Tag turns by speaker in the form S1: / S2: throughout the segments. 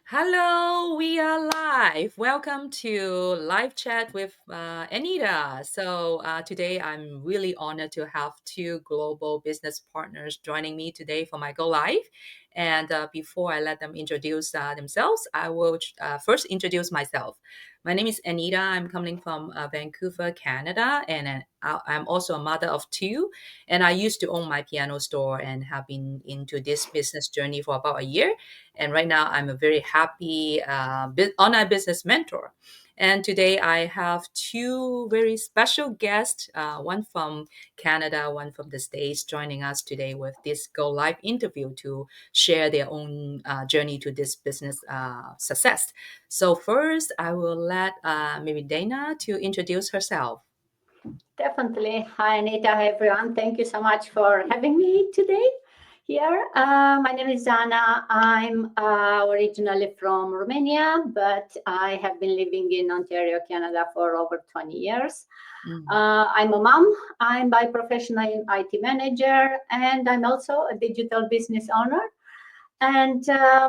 S1: Hello, we are live. Welcome to live chat with Anita. Today I'm really honored to have two global business partners joining me today for my Go Live. And before I let them introduce themselves, I will first introduce myself. My name is Anita. I'm coming from Vancouver, Canada, and I'm also a mother of two. And I used to own my piano store and have been into this business journey for about a year. And right now, I'm a very happy online business mentor. And today, I have two very special guests, one from Canada, one from the States, joining us today with this Go Live interview to share their own journey to this business success. So, first, I will let maybe Dana to introduce herself.
S2: Definitely. Hi, Anita. Hi, everyone. Thank you so much for having me today here. My name is Dana. I'm originally from Romania, but I have been living in Ontario, Canada for over 20 years.
S1: Mm.
S2: I'm a mom. I'm by profession an IT manager, and I'm also a digital business owner. And I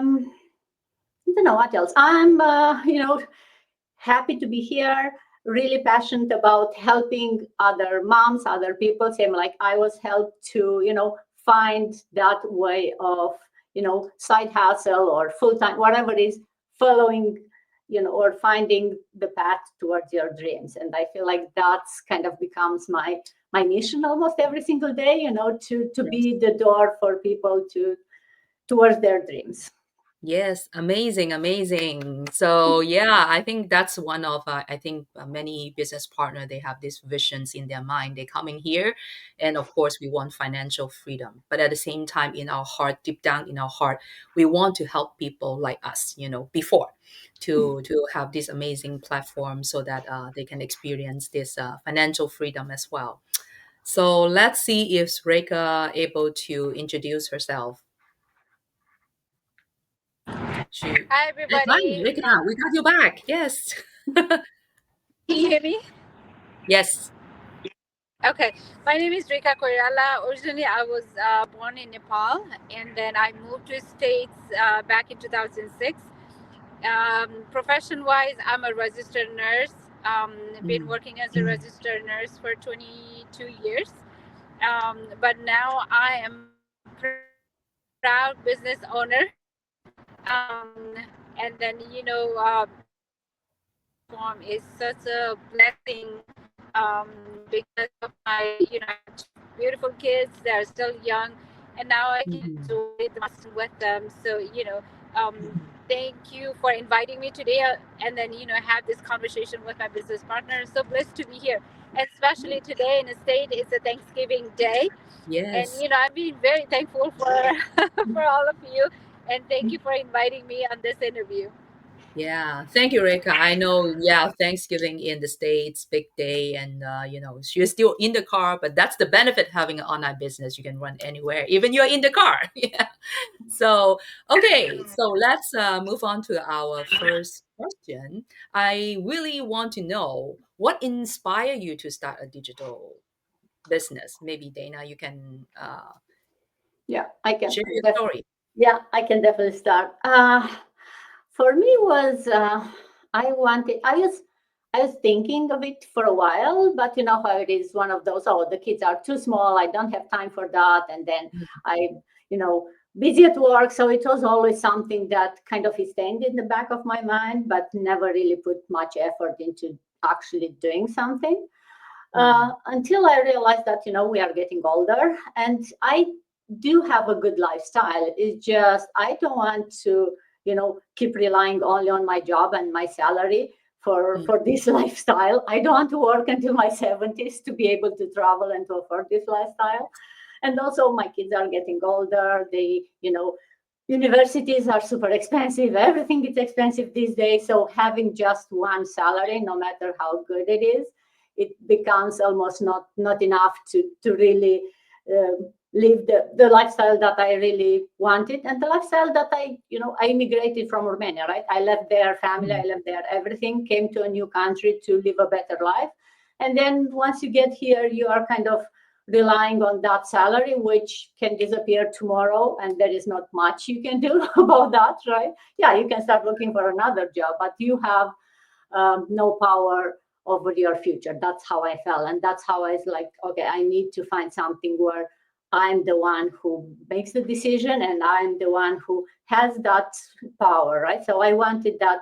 S2: don't know what else. I'm, happy to be here, really passionate about helping other moms, other people, same like I was helped to, find that way of, side hustle or full-time, whatever it is, following, or finding the path towards your dreams. And I feel like that's kind of becomes my mission almost every single day, to be the door for people towards their dreams.
S1: Yes, amazing, amazing. So yeah, I think that's one of I think many business partner they have these visions in their mind. They come in here, and of course we want financial freedom, but at the same time, in our heart, deep down in our heart, we want to help people like us, before to have this amazing platform so that they can experience this financial freedom as well. So let's see if Rekha able to introduce herself. She
S3: Hi,
S1: Yes, hi,
S3: everybody.
S1: Rekha, we got you back. Yes.
S3: Can you hear me?
S1: Yes.
S3: Okay. My name is Rekha Koirala. Originally, I was born in Nepal, and then I moved to States back in 2006. Profession-wise, I'm a registered nurse. Been
S1: Mm.
S3: working as a registered nurse for 22 years. But now I am a proud business owner. And then, this platform is such a blessing because of my, I have two beautiful kids that are still young, and now I can
S1: Mhm.
S3: enjoy the most with them. So,
S1: Mhm.
S3: thank you for inviting me today, and then, have this conversation with my business partner. So blessed to be here, and especially today in the state, it's a Thanksgiving day, and
S1: Yes.
S3: I'm being very thankful for for all of you, and thank you for inviting me on this interview.
S1: Yeah. Thank you, Rekha. I know, yeah, Thanksgiving in the States, big day, and you're still in the car, but that's the benefit having an online business. You can run anywhere, even you're in the car. Yeah. So, okay, so let's move on to our first question. I really want to know what inspired you to start a digital business. Maybe Dana, you can
S2: Yeah, I can.
S1: share your story.
S2: Yeah, I can definitely start. For me was I was thinking of it for a while, but you know how it is one of those, oh, the kids are too small, I don't have time for that. And then I, busy at work. So it was always something that kind of stayed in the back of my mind, but never really put much effort into actually doing something.
S1: Mm.
S2: Until I realized that, we are getting older and I do have a good lifestyle. It's just, I don't want to, keep relying only on my job and my salary
S1: Mm.
S2: for this lifestyle. I don't want to work until my 70s to be able to travel and to afford this lifestyle. And also my kids are getting older. They, universities are super expensive. Everything is expensive these days. So having just one salary, no matter how good it is, it becomes almost not enough to really live the lifestyle that I really wanted, and the lifestyle that I immigrated from Romania, right? I left their family, I
S1: Mm.
S2: left their everything, came to a new country to live a better life. And then once you get here, you are kind of relying on that salary, which can disappear tomorrow, and there is not much you can do about that, right? Yeah, you can start looking for another job, but you have no power over your future. That's how I felt. And that's how I was like, okay, I need to find something where I'm the one who makes the decision and I'm the one who has that power, right? So I wanted that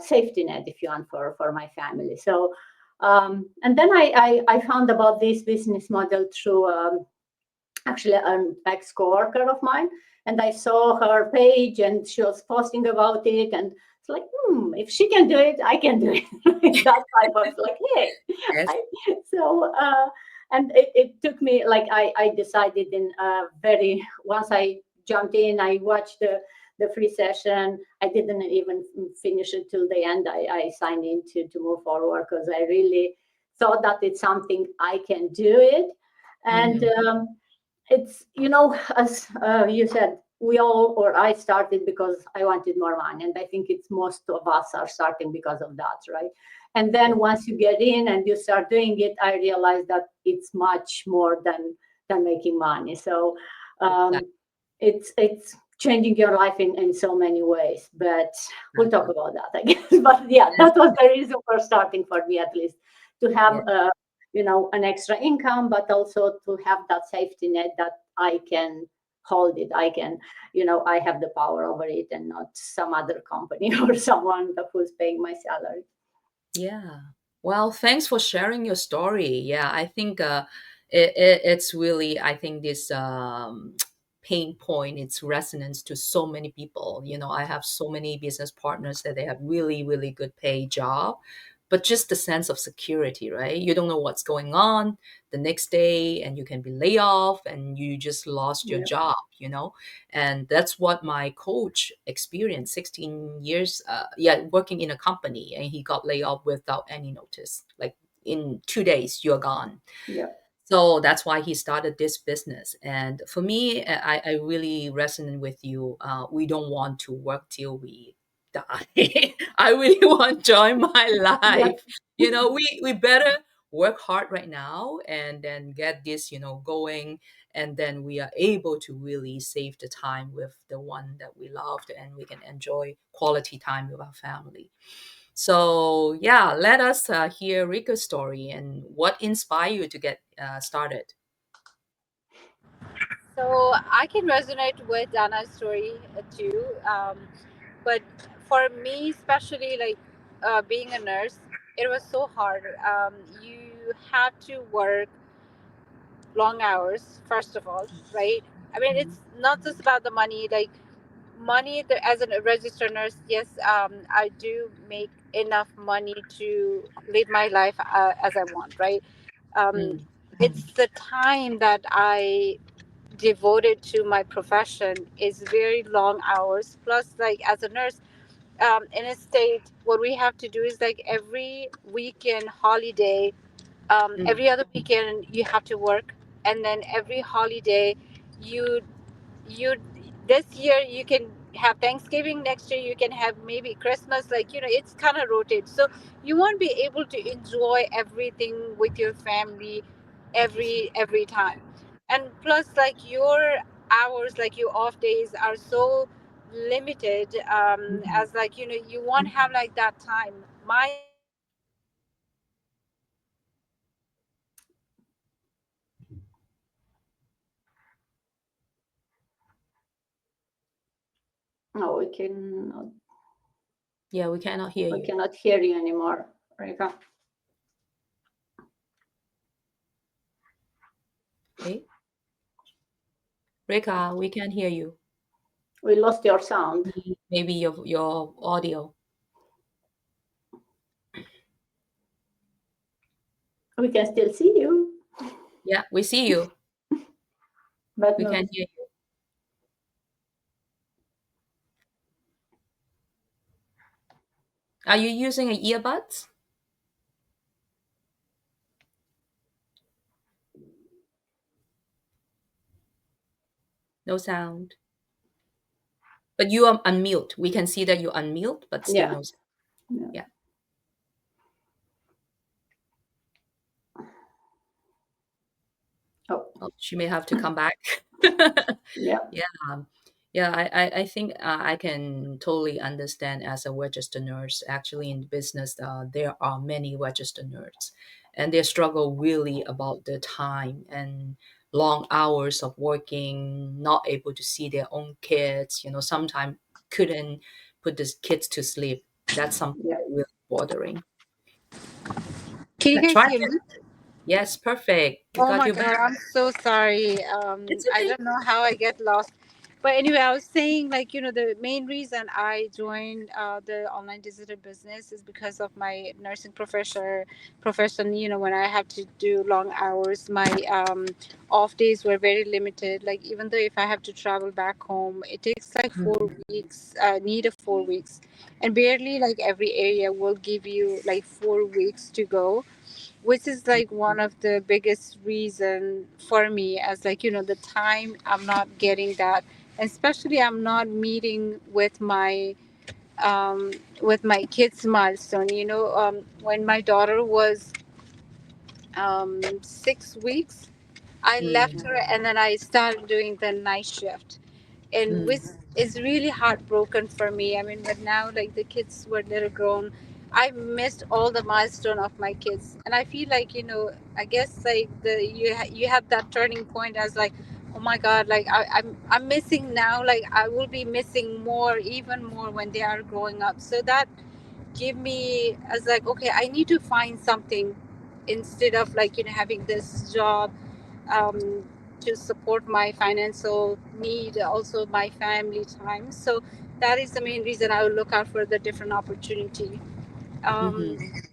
S2: safety net, if you want, for my family. So, and then I found about this business model through actually an ex coworker of mine, and I saw her page and she was posting about it, and it's like, if she can do it, I can do it. That type of like, hey,
S1: Yes.
S2: I, so and it took me like I decided in very once I jumped in, I watched the free session. I didn't even finish it till the end. I signed in to move forward because I really thought that it's something I can do it. And
S1: Mhm.
S2: it's, as you said, we all, or I started because I wanted more money. And I think it's most of us are starting because of that, right? And then once you get in and you start doing it, I realized that it's much more than making money. So
S1: Exactly.
S2: it's changing your life in so many ways. But we'll talk
S1: Exactly.
S2: about that, I guess. But yeah,
S1: Yes.
S2: that was the reason for starting for me, at least, to have
S1: Yeah.
S2: an extra income, but also to have that safety net that I can hold it. I can, I have the power over it and not some other company or someone who's paying my salary.
S1: Yeah. Well, thanks for sharing your story. Yeah, I think it's really, I think this pain point, it's resonance to so many people. I have so many business partners that they have really, really good pay job, but just the sense of security, right? You don't know what's going on the next day, and you can be laid off, and you just lost your
S2: Yeah.
S1: job. And that's what my coach experienced 16 years yeah, working in a company, and he got laid off without any notice, like in 2 days you're gone.
S2: Yeah.
S1: So that's why he started this business. And for me, I really resonate with you. We don't want to work till we die. I really want joy in my
S2: Yeah.
S1: life. We better work hard right now and then get this, going. And then we are able to really save the time with the one that we loved, and we can enjoy quality time with our family. So yeah, let us hear Rika's story and what inspired you to get started.
S3: So I can resonate with Dana's story too. But for me, especially like being a nurse, it was so hard. You have to work long hours, first of all, right? I mean,
S1: Mhm.
S3: it's not just about the money. Like money, as a registered nurse, yes, I do make enough money to live my life as I want, right? Um,
S1: Mm,
S3: it's the time that I devoted to my profession is very long hours. Plus, like as a nurse, in a state, what we have to do is like every weekend holiday,
S1: mm,
S3: every other weekend you have to work, and then every holiday you you this year you can have Thanksgiving, next year you can have maybe Christmas, like it's kind of rotated, so you won't be able to enjoy everything with your family every time. And plus, like your hours, like your off days are so limited,
S1: mhm.
S3: as like you won't have like that time. My
S2: No,
S1: Yeah, we cannot hear
S2: we
S1: you.
S2: cannot hear you anymore, Rekha.
S1: Hey, Rika, we can hear you.
S2: We lost your sound.
S1: Maybe your audio.
S2: We can still see you,
S1: Yeah, we see you.
S2: but
S1: We
S2: no.
S1: can hear you. Are you using an earbuds? No sound. But you are unmute. We can see that you unmute, but still
S2: Yeah.
S1: no sound.
S2: Yeah.
S1: Yeah. Oh, she may have to come back.
S2: Yeah.
S1: Yeah. Yeah, I think I can totally understand as a registered nurse. Actually, in business, there are many registered nurses, and they struggle really about the time and long hours of working, not able to see their own kids. Sometimes couldn't put the kids to sleep. That's something
S2: Yeah.
S1: really bothering.
S3: Can you
S1: Let's
S3: guys
S1: try
S3: hear
S1: it.
S3: me?
S1: Yes, perfect. We
S3: Oh
S1: got
S3: my
S1: you
S3: God,
S1: back.
S3: I'm so sorry.
S1: It's
S3: I
S1: okay.
S3: don't know how I get lost. But anyway, I was saying, like, the main reason I joined the online digital business is because of my nursing profession. When I have to do long hours, my off days were very limited. Like, even though if I have to travel back home, it takes like
S1: Mm,
S3: 4 weeks, need of 4 weeks. And barely like every area will give you like 4 weeks to go, which is like one of the biggest reason for me, as like the time I'm not getting that, and especially I'm not meeting with my kids milestone. When my daughter was 6 weeks, I left
S1: mm,
S3: her and then I started doing the night shift, and which
S1: mm,
S3: is really heartbroken for me. I mean, but now like the kids were little grown, I missed all the milestone of my kids, and I feel like I guess like you have that turning point as like, oh my God, like I'm missing now. Like I will be missing more, even more when they are growing up. So that give me as like, okay, I need to find something instead of like having this job, um, to support my financial need, also my family time. So that is the main reason I will look out for the different opportunity. Um,
S1: mhm,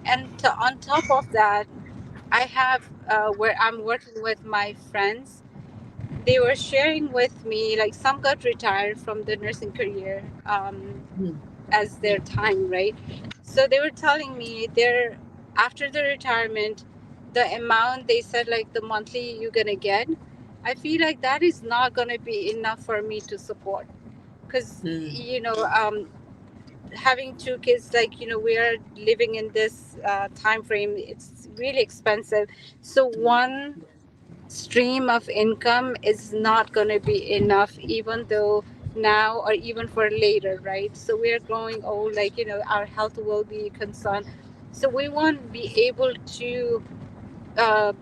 S3: and on top of that, I have where I'm working with my friends. They were sharing with me like some got retired from the nursing career.
S1: mm,
S3: As their time, right? So they were telling me they're after the retirement, the amount they said like the monthly you're gonna get, I feel like that is not gonna be enough for me to support, because
S1: mm,
S3: having two kids, like we are living in this time frame, it's really expensive. So one stream of income is not going to be enough, even though now or even for later, right? So we're growing old, like our health will be concerned, so we won't be able to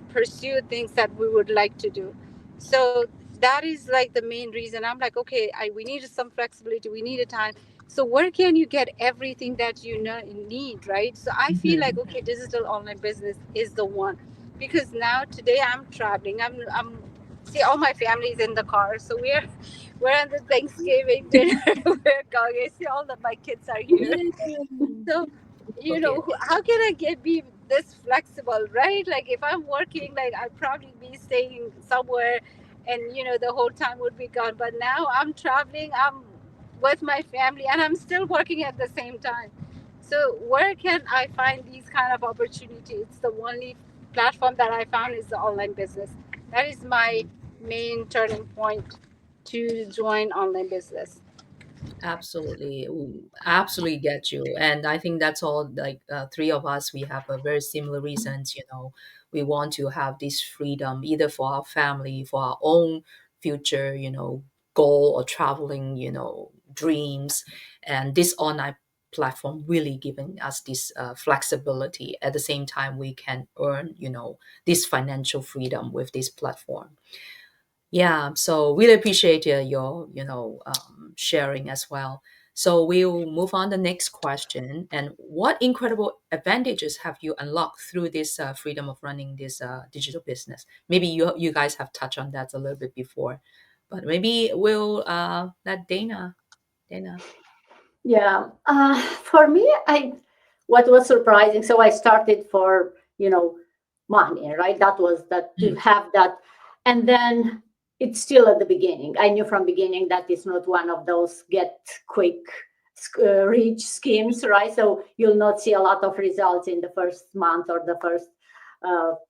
S3: pursue things that we would like to do. So that is like the main reason I'm like, okay, we needed some flexibility, we needed time. So where can you get everything that need, right? So I feel like,
S1: mhm.
S3: okay, digital online business is the one, because now today I'm traveling, I'm see all my family's in the car, so we're on the Thanksgiving dinner. We're going, I see all of my kids are here.
S1: Yay!
S3: So
S1: Okay.
S3: how can I get be this flexible, right? Like if I'm working, like I'd probably be staying somewhere, and the whole time would be gone. But now I'm traveling, I'm with my family, and I'm still working at the same time. So where can I find these kind of opportunities? The only platform that I found is the online business. That is my main turning point to join online business.
S1: Absolutely. Ooh, absolutely get you. And I think that's all, like, three of us, we have a very similar reasons. We want to have this freedom either for our family, for our own future, goal or traveling, dreams. And this online platform really giving us this flexibility. At the same time, we can earn, this financial freedom with this platform. Yeah, so really appreciate your sharing as well. So we'll move on the next question. And what incredible advantages have you unlocked through this freedom of running this digital business? Maybe you guys have touched on that a little bit before, but maybe we'll let Dana.
S2: Yeah. For me, what was surprising. So I started for money, right? That was that to
S1: Mm,
S2: have that, and then it's still at the beginning. I knew from beginning that it's not one of those get quick rich schemes, right? So you'll not see a lot of results in the first month or the first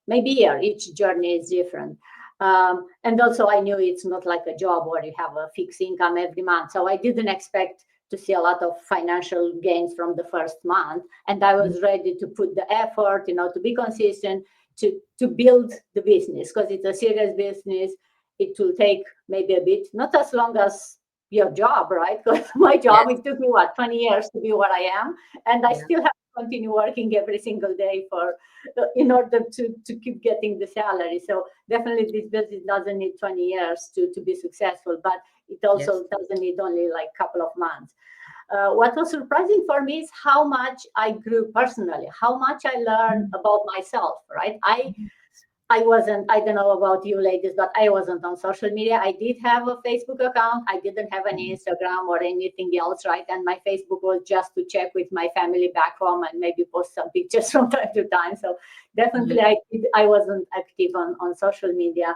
S2: maybe year. Each journey is different. And also, I knew it's not like a job where you have a fixed income every month. So I didn't expect to see a lot of financial gains from the first month. And I
S1: mm,
S2: was ready to put the effort, to be consistent, to build the business, because it's a serious business. It will take maybe a bit, not as long as your job, right? Because my job,
S1: Yes.
S2: it took me 20 years to be what I am, and I
S1: Yeah.
S2: still have to continue working every single day for in order to keep getting the salary. So definitely this business doesn't need 20 years to be successful, but it
S1: Yes.
S2: also doesn't need only like a couple of months. What was surprising for me is how much I grew personally, how much I learned
S1: Mm.
S2: about myself, right? I
S1: Yes.
S2: I wasn't, I don't know about you ladies, but I wasn't on social media. I did have a Facebook account. I didn't have an
S1: Mhm.
S2: Instagram or anything else, right? And my Facebook was just to check with my family back home and maybe post some pictures from time to time. So
S1: Mhm.
S2: definitely I wasn't active on social media.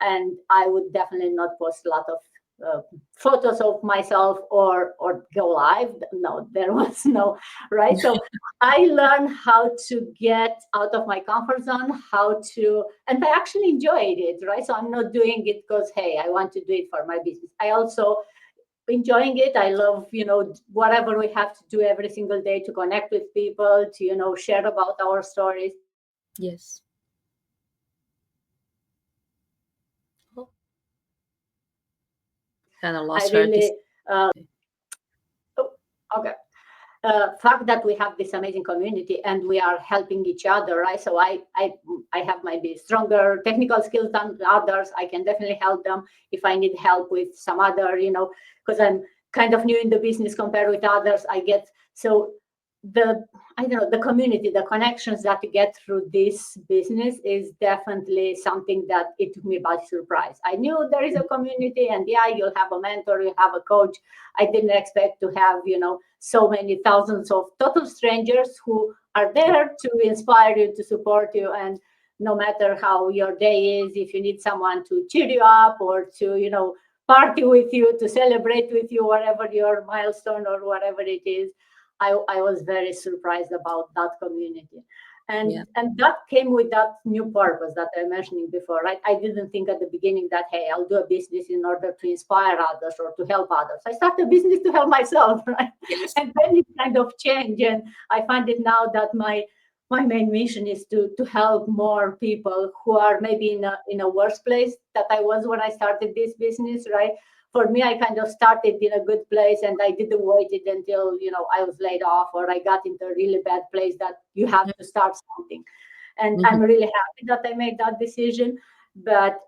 S2: And I would definitely not post a lot of uh, photos of myself or go live. No, there was no, right? So I learned how to get out of my comfort zone, how to, and I actually enjoyed it, right? So I'm not doing it because, hey, I want to do it for my business. I also enjoying it. I love, whatever we have to do every single day to connect with people, to, share about our stories.
S1: Yes. Oh, kind of
S2: I
S1: lost her.
S2: really, oh, okay. Fact that we have this amazing community and we are helping each other, right? So I have maybe stronger technical skills than others. I can definitely help them if I need help with some other, because I'm kind of new in the business compared with others. I get so the I don't know, the community, the connections that you get through this business is definitely something that it took me by surprise. I knew there is a community, and yeah, you'll have a mentor, you have a coach. I didn't expect to have, so many thousands of total strangers who are there to inspire you, to support you. And no matter how your day is, if you need someone to cheer you up or to, party with you, to celebrate with you, whatever your milestone or whatever it is, I was very surprised about that community.
S1: Yeah.
S2: And that came with that new purpose that I mentioned before, right? I didn't think at the beginning that, hey, I'll do a business in order to inspire others or to help others. I started a business to help myself, right?
S1: Yes.
S2: And then it kind of changed. And I find it now that my main mission is to help more people who are maybe in a worse place that I was when I started this business, right? For me, I kind of started in a good place and I didn't wait it until, I was laid off or I got into a really bad place that you have to start something. And
S1: Mhm.
S2: I'm really happy that I made that decision. But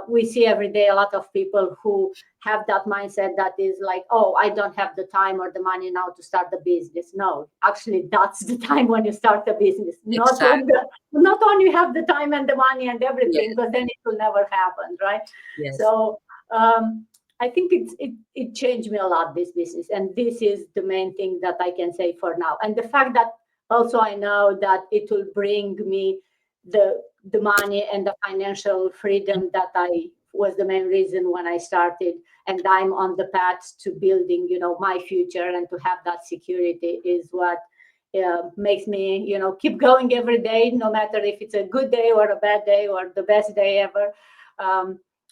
S2: we see every day a lot of people who have that mindset that is like, oh, I don't have the time or the money now to start the business. No, actually, that's the time when you start the business,
S1: Exactly.
S2: not when you have the time and the money and everything,
S1: Yes.
S2: because then it will never happen, right?
S1: Yes.
S2: So I think it changed me a lot, this business, and this is the main thing that I can say for now. And the fact that also I know that it will bring me the money and the financial freedom that I was the main reason when I started, and I'm on the path to building, my future and to have that security is what makes me, keep going every day, no matter if it's a good day or a bad day or the best day ever.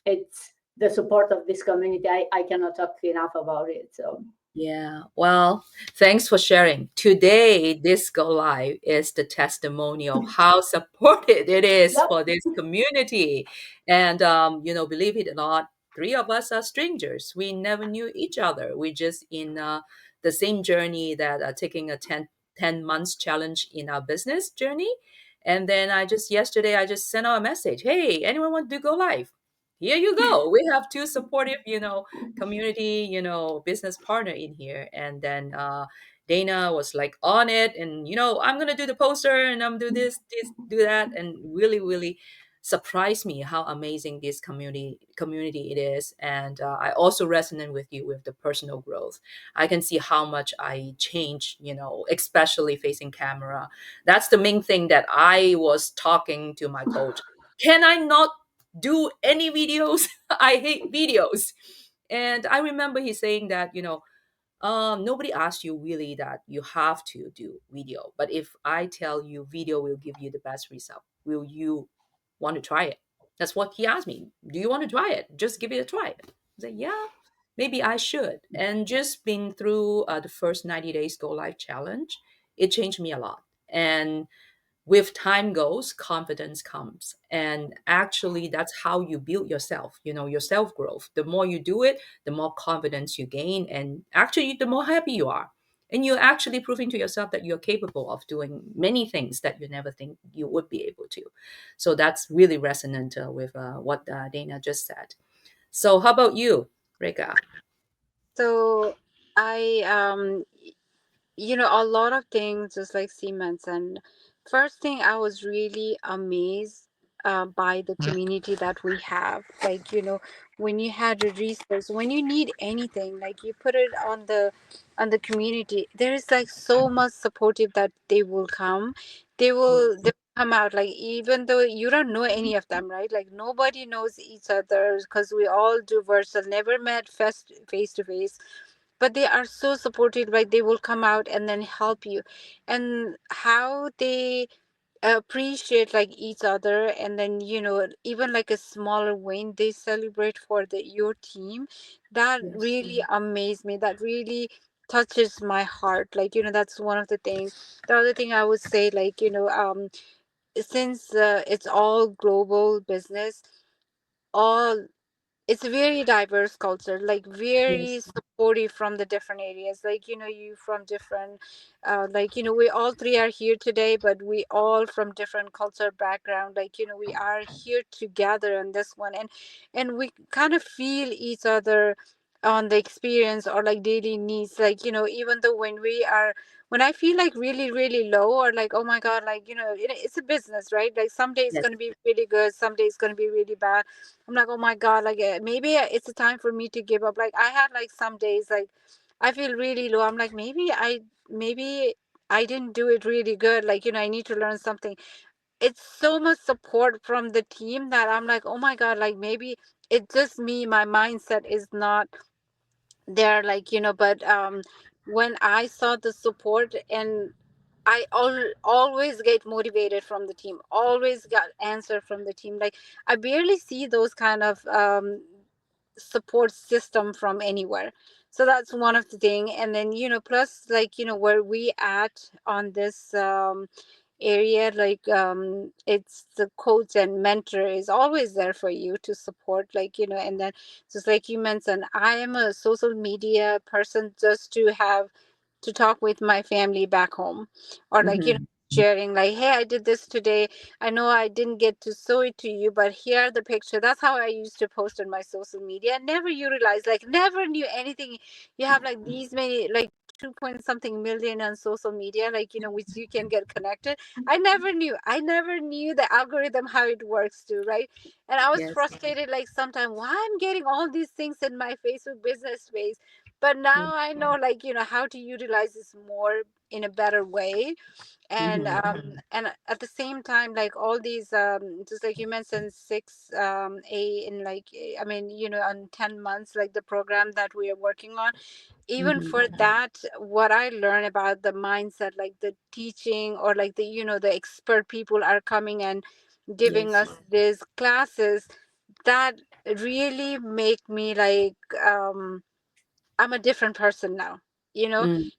S2: It's the support of this community. I cannot talk enough about it. So
S1: Yeah, well, thanks for sharing. Today, this go live is the testimonial how supported it is
S2: yep.
S1: for this community. And, believe it or not, three of us are strangers. We never knew each other. We just in the same journey that taking a 10 months challenge in our business journey. And then yesterday, I just sent out a message. Hey, anyone want to go live? Here you go. We have two supportive, community, business partner in here. And then Dana was like on it, and I'm gonna do the poster and I'm do this, do that, and really, really surprised me how amazing this community it is. And I also resonate with you with the personal growth. I can see how much I changed, especially facing camera. That's the main thing that I was talking to my coach. Can I not do any videos? I hate videos. And I remember he saying that, nobody asked you really that you have to do video. But if I tell you video will give you the best result, will you want to try it? That's what he asked me. Do you want to try it? Just give it a try. I said, yeah, maybe I should. And just being through the first 90 days go live challenge, it changed me a lot. And with time goes, confidence comes. And actually, that's how you build yourself, your self growth. The more you do it, the more confidence you gain. And actually, the more happy you are. And you're actually proving to yourself that you're capable of doing many things that you never think you would be able to. So that's really resonant with what Dana just said. So, how about you, Reka?
S3: So I a lot of things, just like C mentioned. First thing, I was really amazed by the community that we have. Like, when you had a resource, when you need anything, like you put it on the community. There is like so much supportive that they will come. They will come out, like, even though you don't know any of them, right? Like nobody knows each other because we all do virtual, never met face to face, but they are so supportive. Like they will come out and then help you, and how they appreciate like each other. And then even like a smaller win they celebrate for your team. That
S1: Yes.
S3: really amazed me. That really touches my heart. Like that's one of the things. The other thing I would say, like since it's all global business, all it's a very diverse culture, like very
S1: Yes.
S3: supportive from the different areas. Like you from different like we all three are here today, but we all from different culture background. Like we are here together on this one, and we kind of feel each other on the experience or like daily needs. Like even though when I feel like really really low, or like, oh my god, like it's a business, right? Like some days it's
S1: Yes.
S3: going to be really good, some days it's going to be really bad. I'm like, oh my God, like maybe it's a time for me to give up. Like I had like some days like I feel really low. I'm like, maybe I didn't do it really good. Like, I need to learn something. It's so much support from the team that I'm like, oh my God, like maybe it's just me. My mindset is not there, like, but when I saw the support, and always get motivated from the team, always got answer from the team. Like I barely see those kind of support system from anywhere. So that's one of the thing. And then plus, like where we at on this area, like it's the coach and mentor is always there for you to support, like and then just like you mentioned, I am a social media person just to have to talk with my family back home, or like
S1: Mm-hmm.
S3: sharing, like, hey, I did this today. I know I didn't get to show it to you, but here are the picture. That's how I used to post on my social media. Never utilize, like never knew anything. You have like these many, like 2 point something million on social media, like which you can get connected. I never knew the algorithm, how it works too, right? And I was
S1: Yes.
S3: frustrated, like sometimes, why I'm getting all these things in my Facebook business page. But
S1: Yeah.
S3: now I know, like how to utilize this more in a better way. And
S1: Mm-hmm.
S3: and at the same time, like all these just like you mentioned, six a in like I mean on 10 months, like the program that we are working on. Even
S1: Mm-hmm.
S3: for that, what I learned about the mindset, like the teaching, or like the the expert people are coming and giving
S1: Yes.
S3: us these classes, that really make me like I'm a different person now. You know,
S1: Mm.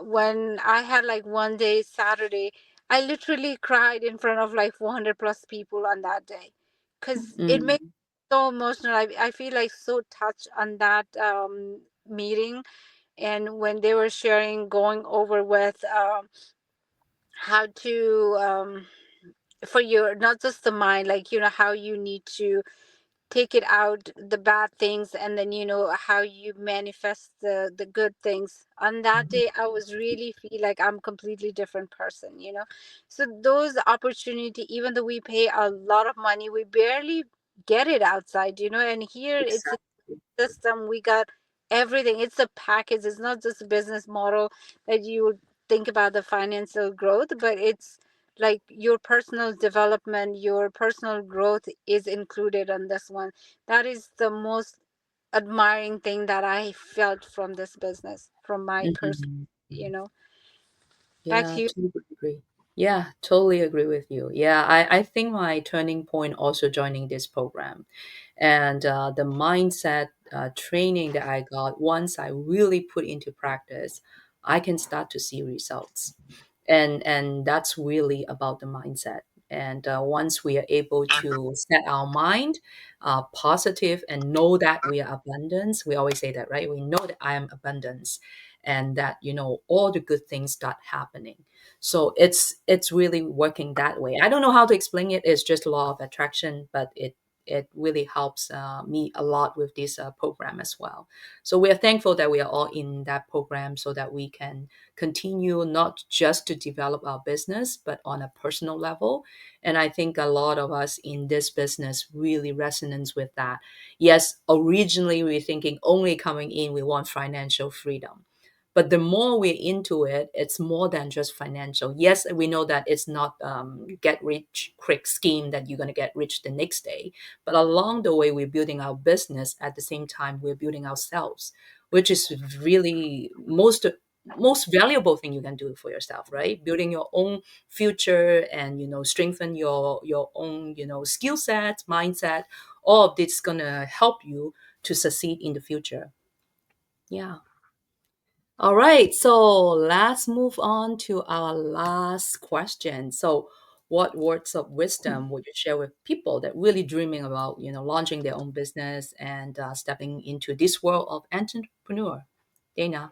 S3: when I had like one day Saturday, I literally cried in front of like 400 plus people on that day, because it
S1: Mm.
S3: made me so emotional. I feel like so touched on that meeting, and when they were sharing, going over with how to for your, not just the mind, like how you need to take it out the bad things, and then how you manifest the good things. On that day I was really feel like I'm completely different person. So those opportunity, even though we pay a lot of money, we barely get it outside. And here it's
S1: Exactly.
S3: system. We got everything. It's a package. It's not just a business model that you would think about the financial growth, but it's like your personal development, your personal growth is included on this one. That is the most admiring thing that I felt from this business, from my person.
S1: Mm-hmm.
S3: you know Back
S1: Yeah,
S3: to you.
S1: totally agree. Yeah, totally agree with you. Yeah, I think my turning point also joining this program, and the mindset training that I got, once I really put into practice, I can start to see results. And that's really about the mindset. And once we are able to set our mind positive and know that we are abundance, we always say that, right? We know that I am abundance, and that all the good things start happening. So it's really working that way. I don't know how to explain it. It's just law of attraction, but it really helps me a lot with this program as well. So we are thankful that we are all in that program, so that we can continue not just to develop our business, but on a personal level. And I think a lot of us in this business really resonates with that. Yes, originally we're thinking only coming in, we want financial freedom. But the more we're into it, it's more than just financial. Yes, we know that it's not get rich quick scheme that you're going to get rich the next day. But along the way, we're building our business. At the same time, we're building ourselves, which is really most valuable thing you can do for yourself, right? Building your own future, and strengthen your own skill set, mindset. All of this gonna help you to succeed in the future. Yeah. All right, so let's move on to our last question. So what words of wisdom would you share with people that really dreaming about launching their own business and stepping into this world of entrepreneur? Dana.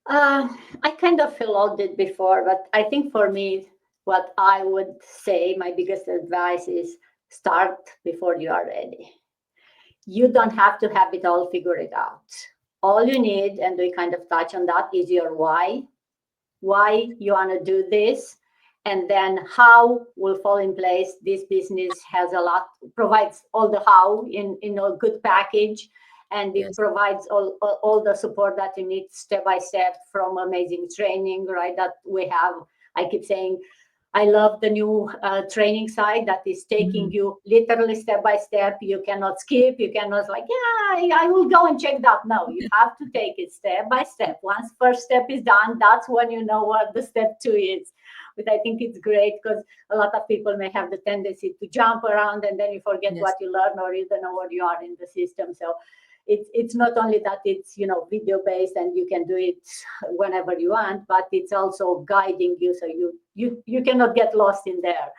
S2: Uh, I kind of felt it before, but I think for me, what I would say, my biggest advice is start before you are ready. You don't have to have it all figured out. All you need, and we kind of touch on that, is your why you want to do this, and then how will fall in place. This business has a lot, provides all the how in a good package, and it
S1: Yes.
S2: provides all the support that you need step by step, from amazing training, right, that we have. I keep saying I love the new training side that is taking
S1: Mhm.
S2: you literally step by step. You cannot skip. You cannot like, yeah, I will go and check that. No, you have to take it step by step. Once first step is done, that's when you know what the step two is. But I think it's great because a lot of people may have the tendency to jump around and then you forget
S1: Yes.
S2: what you learn, or you don't know where you are in the system. So it's not only that it's video based and you can do it whenever you want, but it's also guiding you, so you cannot get lost in there.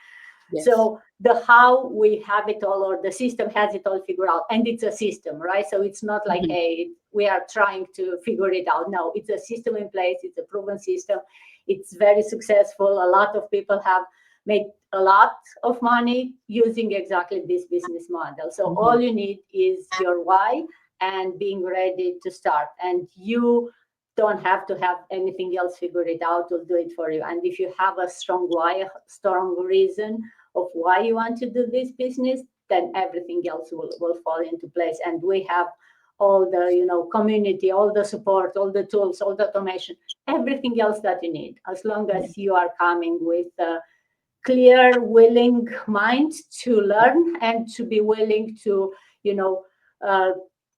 S1: Yes.
S2: So the how, we have it all, or the system has it all figured out, and it's a system, right? So it's not like,
S1: Mhm.
S2: hey, we are trying to figure it out. No, it's a system in place. It's a proven system. It's very successful. A lot of people have made a lot of money using exactly this business model. So
S1: Mhm.
S2: all you need is your why and being ready to start. And you don't have to have anything else figured it out. Will do it for you. And if you have a strong why, a strong reason of why you want to do this business, then everything else will fall into place. And we have all the community, all the support, all the tools, all the automation, everything else that you need, as long
S1: Yeah.
S2: as you are coming with a clear, willing mind to learn and to be willing to, you know, uh,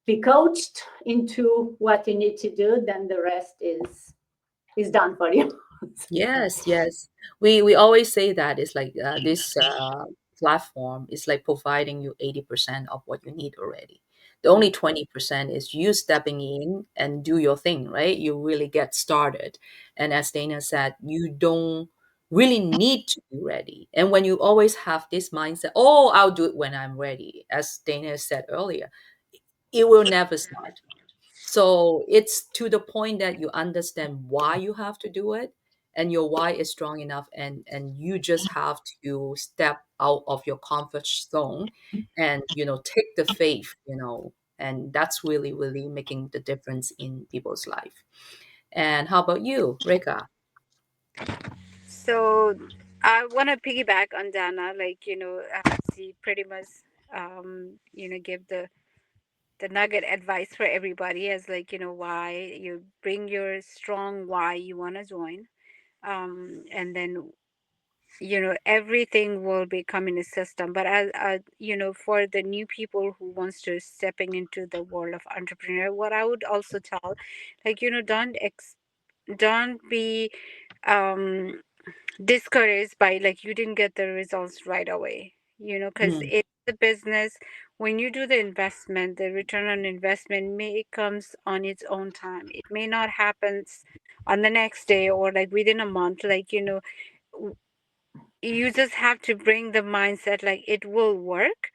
S2: be coached into what you need to do. Then the rest is done for you.
S1: Yes, yes. We always say that it's like this platform is like providing you 80% of what you need already. The only 20% is you stepping in and do your thing, right? You really get started. And as Dana said, you don't really need to be ready. And when you always have this mindset, oh, I'll do it when I'm ready, as Dana said earlier, it will never start. So it's to the point that you understand why you have to do it, and your why is strong enough, and you just have to step out of your comfort zone and take the faith, and that's really really making the difference in people's life. And how about you, Reka?
S3: So I want to piggyback on Dana, like, she pretty much, give the nugget advice for everybody as, like, why you bring your strong why you want to join. And then, everything will become in a system. But as, for the new people who wants to stepping into the world of entrepreneur, what I would also tell, like, don't be, um discouraged by, like, you didn't get the results right away, because
S1: Mm,
S3: it's the business. When you do the investment, the return on investment may comes on its own time. It may not happen on the next day or like within a month. Like, w- you just have to bring the mindset like it will work,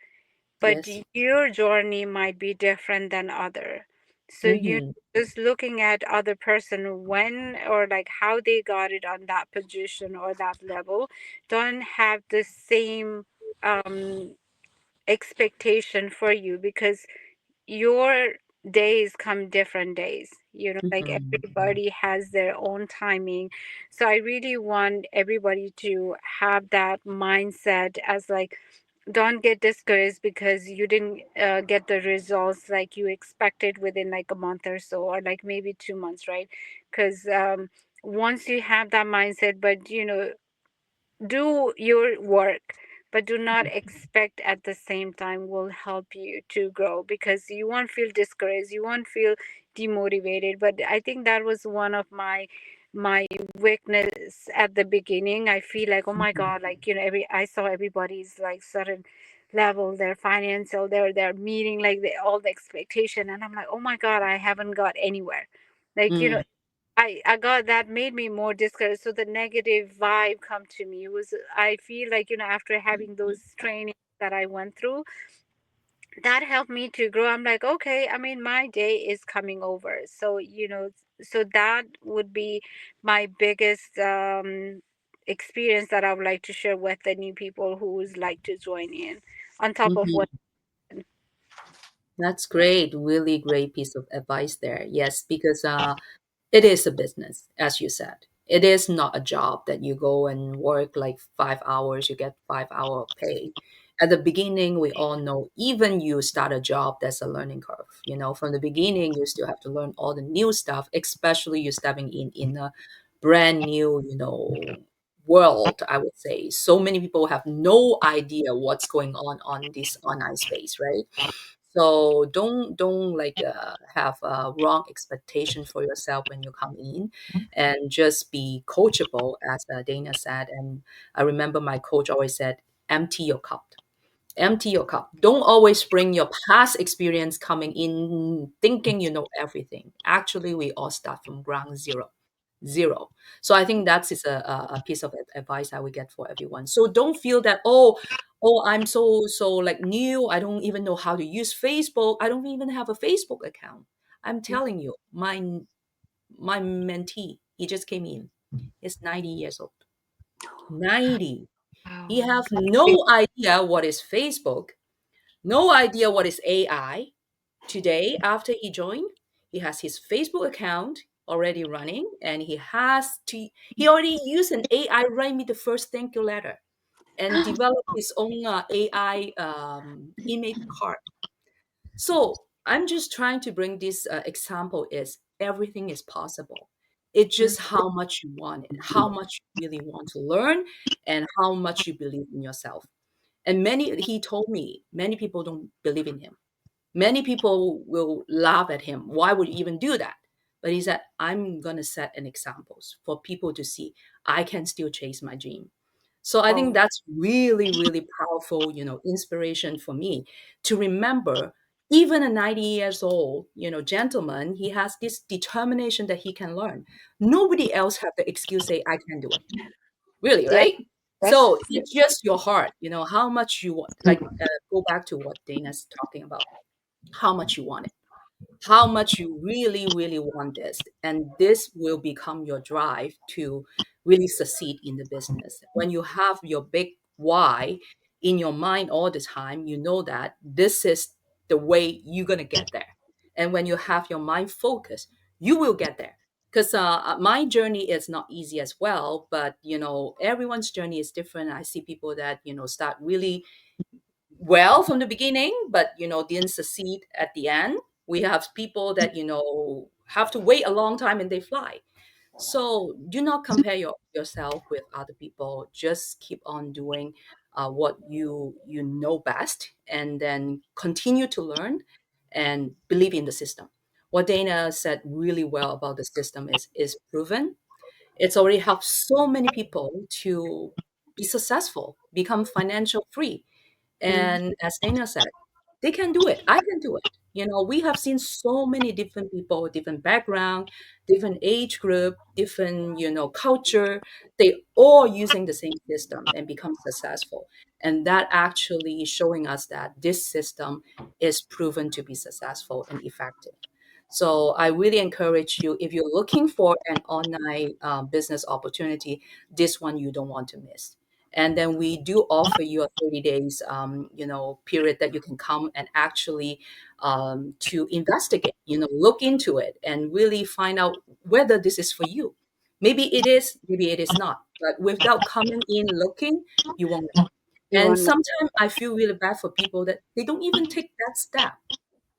S3: but
S1: Yes.
S3: your journey might be different than other. So you
S1: Mm-hmm.
S3: just looking at other person when or like how they got it on that position or that level, don't have the same um expectation for you, because your days come different days, like
S1: Mm-hmm.
S3: everybody has their own timing. So I really want everybody to have that mindset as like, don't get discouraged because you didn't get the results like you expected within like a month or so, or like maybe 2 months, right? Because once you have that mindset, but do your work, but do not expect at the same time will help you to grow, because you won't feel discouraged, you won't feel demotivated. But I think that was one of my weakness at the beginning. I feel like, oh my
S1: Mm-hmm.
S3: god, like every I saw everybody's like certain level, their financial, they're meeting like all the expectation, and I'm like, oh my god, I haven't got anywhere. Like, I got that made me more discouraged. So the negative vibe come to me was, I feel like, after having those trainings that I went through, that helped me to grow. I'm like, okay, I mean, my day is coming over. So, so that would be my biggest experience that I would like to share with the new people who would like to join in on top of what.
S1: Mm-hmm. That's great. Really great piece of advice there. Yes, because it is a business, as you said. It is not a job that you go and work like 5 hours, you get 5 hour pay. At the beginning, we all know, even you start a job, there's a learning curve. From the beginning, you still have to learn all the new stuff, especially you stepping in a brand new, world, I would say. So many people have no idea what's going on this online space, right? So don't like have a wrong expectation for yourself when you come in, and just be coachable, as Dana said. And I remember my coach always said, empty your cup. Empty your cup. Don't always bring your past experience coming in thinking you know everything. Actually, we all start from ground zero. Zero. So I think that is a piece of advice I would get for everyone. So don't feel that, oh, I'm so like new. I don't even know how to use Facebook. I don't even have a Facebook account. I'm telling you, my mentee, he just came in. He's 90 years old. 90. He
S3: Wow.
S1: have no idea what is Facebook, no idea what is AI. Today, after he joined, he has his Facebook account already running, and he already used an AI write me the first thank you letter, and develop his own AI image card. So I'm just trying to bring this example is everything is possible. It's just how much you want it, how much you really want to learn, and how much you believe in yourself. And he told me, many people don't believe in him. Many people will laugh at him. Why would you even do that? But he said, I'm going to set an examples for people to see I can still chase my dream. So I think
S3: Oh,
S1: that's really, really powerful, inspiration for me to remember even a 90 years old, gentleman, he has this determination that he can learn. Nobody else have the excuse say, I can do it. Really,
S3: yeah,
S1: right?
S3: that's
S1: So it's just your heart, how much you want, like go back to what Dana's talking about, how much you want it, how much you really, really want this. And this will become your drive to really succeed in the business. When you have your big why in your mind all the time, you know that this is the way you're going to get there. And when you have your mind focused, you will get there. Because my journey is not easy as well, but everyone's journey is different. I see people that start really well from the beginning, but didn't succeed at the end. We have people that have to wait a long time and they fly. So do not compare yourself with other people. Just keep on doing what you know best, and then continue to learn and believe in the system. What Dana said really well about the system is proven. It's already helped so many people to be successful, become financial free, and as Dana said, they can do it. I can do it. We have seen so many different people, different background, different age group, different, culture. They all using the same system and become successful. And that actually is showing us that this system is proven to be successful and effective. So I really encourage you, if you're looking for an online business opportunity, this one you don't want to miss. And then we do offer you a 30 days, period that you can come and actually to investigate, look into it and really find out whether this is for you. Maybe it is, maybe it is not. But without coming in looking, you won't know.
S3: You
S1: And
S3: won't know.
S1: sometimes I feel really bad for people that they don't even take that step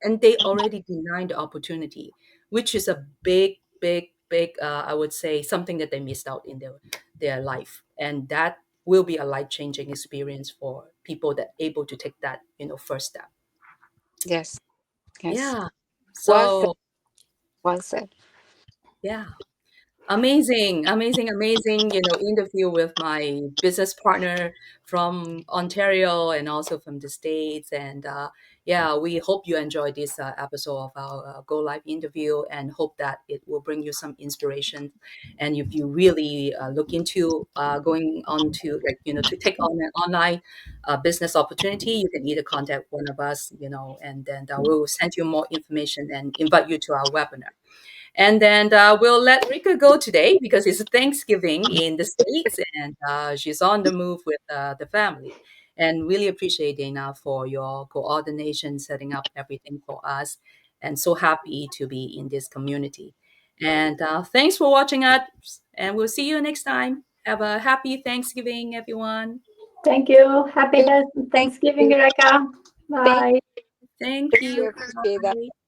S1: and they already deny the opportunity, which is a big, big, big, I would say, something that they missed out in their life. And that will be a life-changing experience for people that able to take that, first step.
S3: Yes. Yes.
S1: Yeah.
S3: Well said.
S1: So,
S3: Well said.
S1: yeah. Amazing, amazing, amazing, interview with my business partner from Ontario and also from the States. And yeah, we hope you enjoy this episode of our Go Live interview and hope that it will bring you some inspiration. And if you really look into going on to to take on an online business opportunity, you can either contact one of us, and then we'll send you more information and invite you to our webinar. And then we'll let Rika go today because it's Thanksgiving in the States and she's on the move with the family. And really appreciate Dana for your coordination, setting up everything for us. And so happy to be in this community. And thanks for watching us. And we'll see you next time. Have a happy Thanksgiving, everyone.
S2: Thank you. Happy
S3: Thank
S2: Thanksgiving,
S3: you.
S2: Rekha.
S3: Thank
S2: Bye.
S1: Thank
S3: you.
S1: you.
S3: Appreciate that.
S1: Bye.